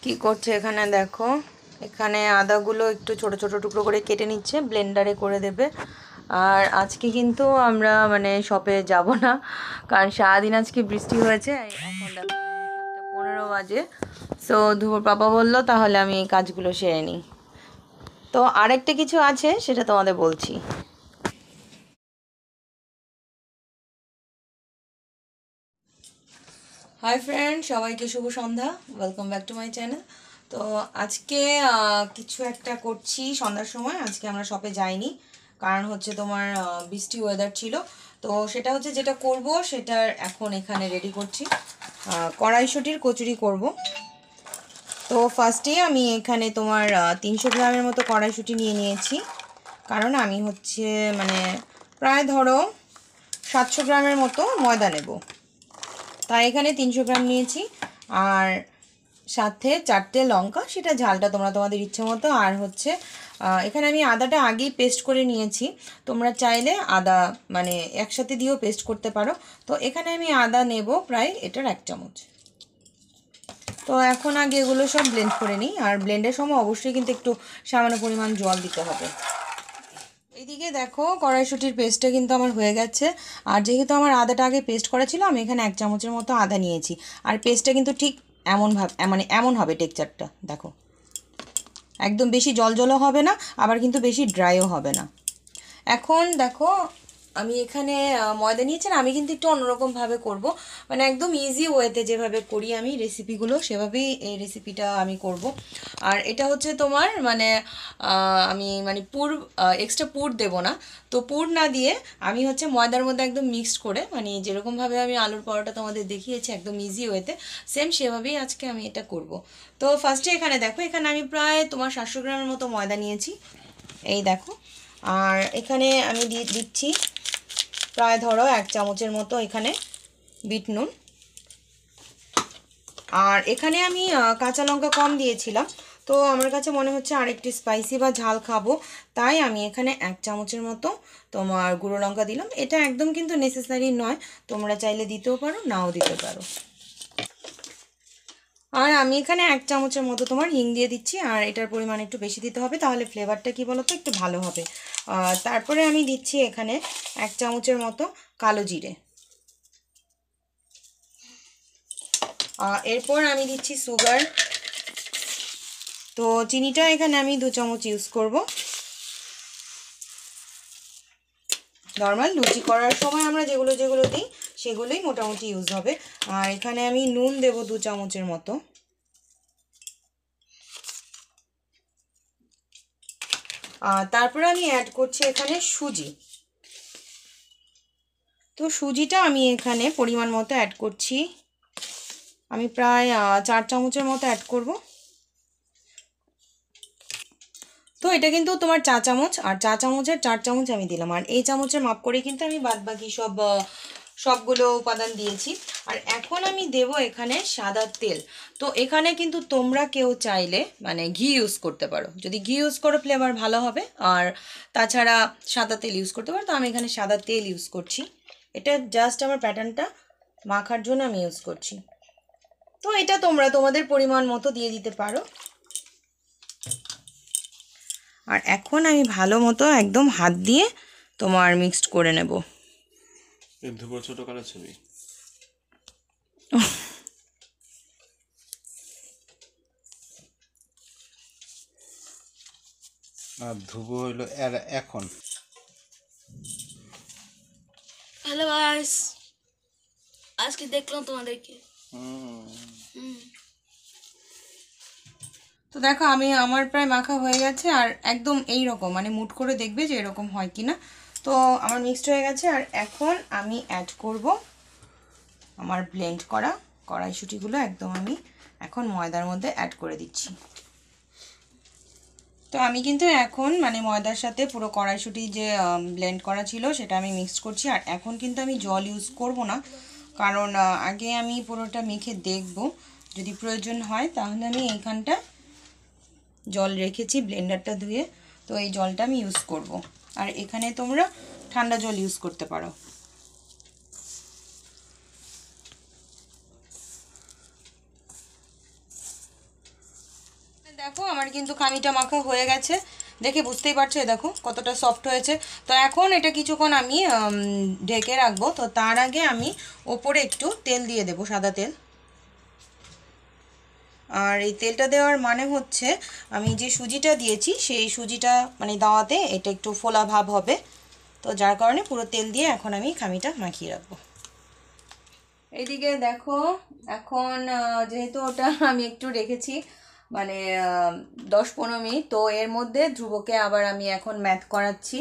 কি করছে এখানে দেখো, এখানে আদাগুলো একটু ছোট ছোট টুকরো করে কেটে নিচ্ছে, ব্লেন্ডারে করে দেবে। আর আজকে কিন্তু আমরা মানে শপে যাব না, কারণ সারাদিন আজকে বৃষ্টি হয়েছে। এখন দেখো 7:15 বাজে। সো ধুবর পাপা বললো তাহলে আমি এই কাজগুলো সেরে নিই। তো আরেকটা কিছু আছে, সেটা তোমাদের বলছি। হাই ফ্রেন্ড, সবাইকে শুভ সন্ধ্যা। Welcome back to my channel. তো আজকে কিছু একটা করছি সন্ধ্যার সময়। আজকে আমরা শপে যাইনি, কারণ হচ্ছে তোমার বৃষ্টি ওয়েদার ছিল। তো সেটা হচ্ছে যেটা করব সেটার এখন এখানে রেডি করছি। কড়াইশুঁটির কচুরি করব। তো ফার্স্টে আমি এখানে তোমার 300 গ্রামের মতো কড়াইশুঁটি নিয়ে নিয়েছি, কারণ আমি হচ্ছে মানে প্রায় ধরো 700 গ্রামের মতো ময়দা নেব। তাই এখানে 300 গ্রাম নিয়েছি। আর সাথে 4টে লঙ্কা, সেটা ঝালটা তোমরা তোমাদের ইচ্ছে মতো। আর হচ্ছে এখানে আমি আদাটা আগেই পেস্ট করে নিয়েছি। তোমরা চাইলে আদা মানে একসাথে দিয়েও পেস্ট করতে পারো। তো এখানে আমি আদা নেব প্রায় এটার 1 চামচ। তো এখন আগে এগুলো সব ব্লেন্ড করে নিই। আর ব্লেন্ডের সময় অবশ্যই কিন্তু একটু সামান্য পরিমাণ জল দিতে হবে। এইদিকে দেখো কড়াইশুঁটির পেস্টটা কিন্তু আমার হয়ে গেছে। আর যেহেতু আমার আদাটা আগে পেস্ট করা ছিল, আমি এখানে 1 চামচের মতো আদা নিয়েছি। আর পেস্টটা কিন্তু ঠিক মানে এমন হবে টেক্সচারটা, দেখো একদম বেশি জলজলও হবে না, আবার কিন্তু বেশি ড্রাইও হবে না। এখন দেখো আমি এখানে ময়দা নিয়েছি না, আমি কিন্তু একটু অন্যরকমভাবে করব, মানে একদম ইজি ওয়েতে যেভাবে করি আমি রেসিপিগুলো সেভাবেই এই রেসিপিটা আমি করব। আর এটা হচ্ছে তোমার মানে আমি মানে এক্সট্রা পুর দেব না। তো পুর না দিয়ে আমি হচ্ছে ময়দার মধ্যে একদম মিক্সড করে, মানে যেরকমভাবে আমি আলুর পরোটা তোমাদের দেখিয়েছি একদম ইজি ওয়েতে, সেম সেভাবেই আজকে আমি এটা করব। তো ফার্স্টে এখানে দেখো, এখানে আমি প্রায় তোমার 700 গ্রামের মতো ময়দা নিয়েছি, এই দেখো। আর এখানে আমি দিচ্ছি প্রায় ধরো 1 চামচের মতো এখানে বিট নুন। আর এখানে আমি কাঁচা লঙ্কা কম দিয়েছিলাম, তো আমার কাছে মনে হচ্ছে আরেকটু স্পাইসি বা ঝাল খাবো, তাই আমি এখানে 1 চামচের মতো তোমার গুঁড়ো লঙ্কা দিলাম। এটা একদম কিন্তু নেসেসারি নয়, তোমরা চাইলে দিতেও পারো, নাও দিতে পারো। আর আমি এখানে 1 চামচের মতো তোমার হিং দিয়ে দিচ্ছি। আর এটার পরিমাণ একটু বেশি দিতে হবে, তাহলে ফ্লেভারটা কি বলো তো একটু ভালো হবে। তারপরে আমি দিচ্ছি এখানে 1 চামচের মতো কালো জিরে। এরপর আমি দিচ্ছি সুগার। তো চিনিটা এখানে আমি 2 চামচ ইউজ করব। নর্মাল লুচি করার সময় আমরা যেগুলো যেগুলো দিই সেগুলোই মোটামুটি ইউজ হবে। আর এখানে আমি নুন দেব 2 চামচের মতো। তারপরে আমি অ্যাড করছি এখানে সুজি। তো সুজিটা আমি এখানে পরিমাণ মতো অ্যাড করছি, আমি প্রায় 4 চামচের মতো অ্যাড করব। তো এটা কিন্তু তোমার 4 চামচ, আর 4 চামচের 4 চামচ আমি দিলাম। আর এই চামচের মাপ করে কিন্তু আমি বাদ বাকি সবগুলো উপাদান দিয়েছি। আর এখন আমি দেব এখানে সাদা তেল। তো এখানে কিন্তু তোমরা কেউ চাইলে মানে ঘি ইউজ করতে পারো, যদি ঘি ইউজ করো ফ্লেভার ভালো হবে। আর তাছাড়া সাদা তেল ইউজ করতে পারো, তো আমি এখানে সাদা তেল ইউজ করছি। এটা জাস্ট আমার প্যাটার্নটা মাখার জন্য আমি ইউজ করছি। তো এটা তোমরা তোমাদের পরিমাণ মতো দিয়ে দিতে পারো। আর এখন আমি ভালো মতো একদম হাত দিয়ে তোমার মিক্সড করে নেব। ছোট কালো ছবি আর ধুবো হইলো এখন। হ্যালো গাইস, আজকে দেখলাম তোমাদেরকে। তো দেখো আমার প্রায় মাখা হয়ে গেছে, আর একদম এই রকম মানে মুট করে দেখবে যে এরকম হয় কিনা। তো আমার মিক্সড হয়ে গেছে। আর এখন আমি অ্যাড করব আমার ব্লেন্ড করা কড়াইশুঁটিগুলো, একদম আমি এখন ময়দার মধ্যে অ্যাড করে দিচ্ছি। তো আমি কিন্তু এখন মানে ময়দার সাথে পুরো কড়াইশুঁটি যে ব্লেন্ড করা ছিল সেটা আমি মিক্সড করছি। আর এখন কিন্তু আমি জল ইউজ করব না, কারণ আগে আমি পুরোটা মেখে দেখব, যদি প্রয়োজন হয় তাহলে আমি এইখানটা জল রেখেছি ব্লেন্ডারটা ধুয়ে, তো এই জলটা আমি ইউজ করব। আর এখানে তোমরা ঠান্ডা জল ইউজ করতে পারো। দেখো আমার কিন্তু খামিটা মাখা হয়ে গেছে, দেখে বুঝতেই পারছো, দেখো কতটা সফট হয়েছে। তো এখন এটা কিছুক্ষণ আমি ঢেকে রাখবো। তো তার আগে আমি ওপরে একটু তেল দিয়ে দেবো, সাদা তেল। আর এই তেলটা দেওয়ার মানে হচ্ছে আমি যে সুজিটা দিয়েছি সেই সুজিটা মানে দেওয়াতে এটা একটু ফোলা ভাব হবে। তো যার কারণে পুরো তেল দিয়ে এখন আমি খামিটা মাখিয়ে রাখবো। এইদিকে দেখো এখন যেহেতু ওটা আমি একটু রেখেছি মানে 10-15 মিনিট, তো এর মধ্যে ধ্রুবকে আবার আমি এখন ম্যাথ করাচ্ছি।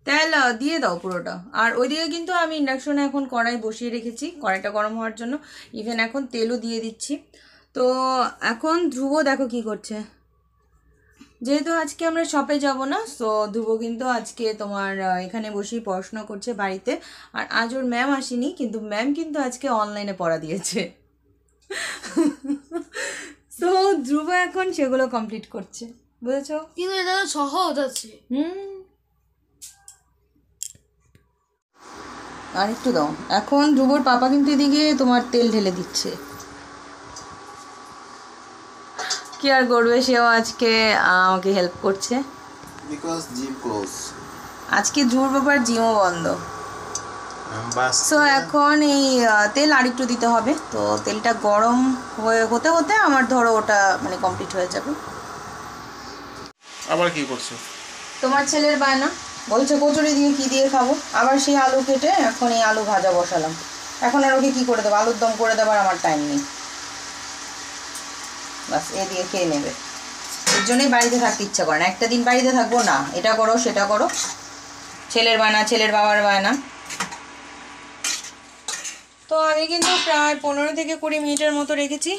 তেল দিয়ে দাও পুরোটা। আর ওইদিকে কিন্তু আমি ইন্ডাকশনে এখন কড়াই বসিয়ে রেখেছি কড়াইটা গরম হওয়ার জন্য, ইভেন এখন তেলও দিয়ে দিচ্ছি। তো এখন ধ্রুব দেখো কি করছে, যেহেতু আজকে আমরা শপে যাব না, সো ধ্রুব কিন্তু আজকে তোমার এখানে বসেই পড়াশোনা করছে বাড়িতে। আর আজ ওর ম্যাম আসেনি, কিন্তু ম্যাম কিন্তু আজকে অনলাইনে পড়া দিয়েছে। সো ধ্রুব এখন সেগুলো কমপ্লিট করছে, বুঝেছো? কিন্তু এটা তো সহজ আছে। আর একটু দাও। এখন ধ্রুবর পাপা কিন্তু এদিকে তোমার তেল ঢেলে দিচ্ছে। কি আর করবে, সেও আজকে আমাকে হেল্প করছে। Because gym close. আজকে ধ্রুবর বাবার জিমও বন্ধ। সো এখন এই তেল আর একটু দিতে হবে। তো তেলটা গরম হতে হতে আমার ধরো ওটা মানে কমপ্লিট হয়ে যাবে। আবার কি করছো? তোমার ছেলের বায়না, বলছে কচুরি দিয়ে কি দিয়ে খাবো। আবার সেই আলু কেটে এখন এই আলু ভাজা বসালাম। এখন আর ওকে কী করে দেবো, আলুর দম করে দেবার আমার টাইম নেই। বাস এ দিয়ে খেয়ে নেবে। এর জন্যই বাড়িতে থাকতে ইচ্ছা করে না। একটা দিন বাড়িতে থাকবো না, এটা করো সেটা করো, ছেলের বায়না, ছেলের বাবার বায়না। তো আমি কিন্তু প্রায় 15-20 মিনিটের মতো রেখেছি।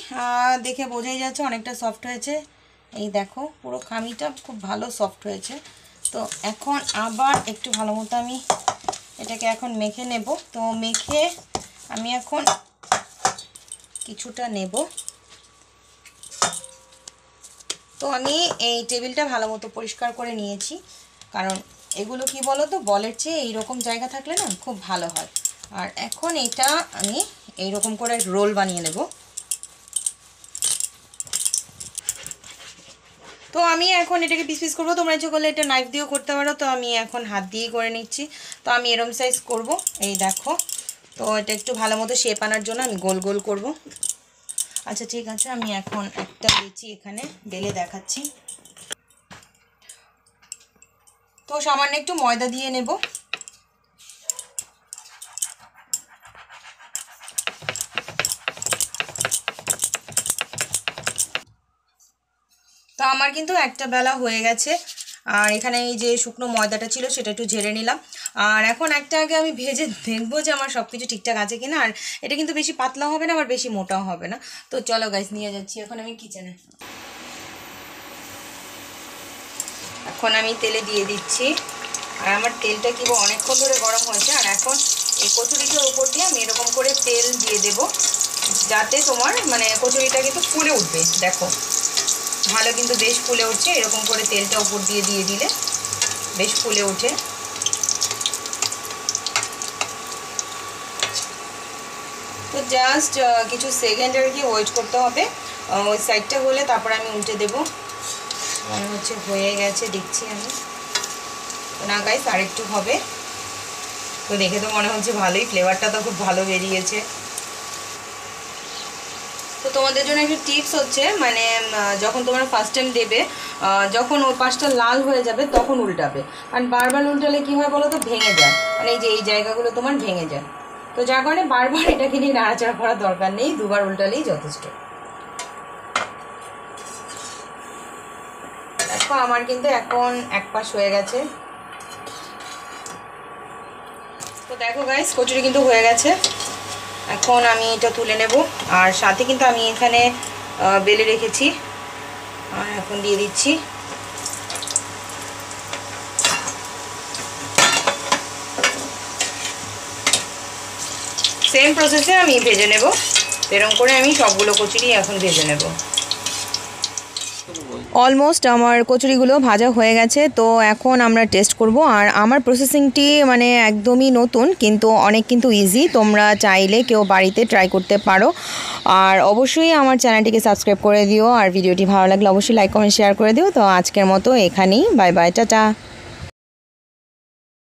দেখে বোঝাই যাচ্ছে অনেকটা সফট হয়েছে। এই দেখো পুরো খামিটা খুব ভালো সফট হয়েছে। তো এখন আবার একটু ভালো মতো আমি এটাকে এখন মেখে নেব। তো মেখে আমি এখন কিছুটা নেব। তো আমি এই টেবিলটা ভালো মতো পরিষ্কার করে নিয়েছি, কারণ এগুলো কি বলো তো, বলের চেয়ে এইরকম জায়গা থাকলে না খুব ভালো হয়। আর এখন এটা আমি এইরকম করে রোল বানিয়ে নেব। তো আমি এখন এটাকে পিস পিস করবো। তোমরা ইচ্ছে করলে এটা নাইফ দিয়েও করতে পারো, তো আমি এখন হাত দিয়েই করে নিচ্ছি। তো আমি এরম সাইজ করব, এই দেখো। তো এটা একটু ভালো মতো শেপ আনার জন্য আমি গোল গোল করব। আচ্ছা ঠিক আছে, আমি এখন একটা লেচি এখানে বেলে দেখাচ্ছি। তো সামান্য একটু ময়দা দিয়ে নেব। তো আমার কিন্তু একটা বেলা হয়ে গেছে। আর এখানে এই যে শুকনো ময়দাটা ছিল সেটা একটু ঝেড়ে নিলাম। আর এখন একটা আগে আমি ভেজে দেখবো যে আমার সব কিছু ঠিকঠাক আছে কিনা। আর এটা কিন্তু বেশি পাতলা হবে না, আবার বেশি মোটাও হবে না। তো চলো গাইস, নিয়ে যাচ্ছি এখন আমি কিচেনে। এখন আমি তেলে দিয়ে দিচ্ছি। আর আমার তেলটা কি অনেকক্ষণ ধরে গরম হয়েছে। আর এখন এই কচুরিটার উপর দিয়ে আমি এরকম করে তেল দিয়ে দেব, যাতে তোমার মানে কচুরিটা কিন্তু ফুলে উঠবে। দেখো ভালো কিন্তু বেশ ফুলে উঠছে। এরকম করে তেলটা উপর দিয়ে দিলে বেশ ফুলে ওঠে। তো জাস্ট কিছু সেকেন্ড আর কি ওয়েট করতে হবে। ওই সাইডটা হলে তারপর আমি উল্টে দেব। মনে হচ্ছে হয়ে গেছে, দেখছি আমি। না গাইস, আর একটু হবে। তো দেখে তো মনে হচ্ছে ভালোই, ফ্লেভারটা তো খুব ভালো বেরিয়েছে। তো তোমাদের জন্য একটা টিপস হচ্ছে, মানে যখন তোমরা ফার্স্ট টাইম দেবে, যখন ওই পাশটা লাল হয়ে যাবে তখন উল্টাবে। কারণ বারবার উল্টালে কী হয় বলো তো, ভেঙে যায়। মানে এই যে এই জায়গাগুলো তোমার ভেঙে যায়। তো যার কারণে বারবার এটাকে নিয়ে নাড়াচাড়া করার দরকার নেই, দুবার উল্টালেই যথেষ্ট। দেখো আমার কিন্তু এখন এক পাশ হয়ে গেছে। তো দেখো গাইস, কচুরি কিন্তু হয়ে গেছে। এখন আমি এটা তুলে নেব। আর সাথে কিন্তু আমি এখানে বেলে রেখেছি, আর এখন দিয়ে দিচ্ছি। সেম প্রসেসে আমি ভেজে নেব। এরকম করে আমি সবগুলো কচুরি এখন ভেজে নেব। অলমোস্ট আমার কচুরিগুলো ভাজা হয়ে গেছে, তো এখন আমরা টেস্ট করব। আর আমার প্রসেসিংটি মানে একদমই নতুন, কিন্তু অনেক কিন্তু ইজি, তোমরা চাইলে কেউ বাড়িতে ট্রাই করতে পারো। আর অবশ্যই আমার চ্যানেলটিকে সাবস্ক্রাইব করে দিও, আর ভিডিওটি ভালো লাগলে অবশ্যই লাইক কমেন্ট শেয়ার করে দিও। তো আজকের মতো এখানেই, বাই বাই, টাটা।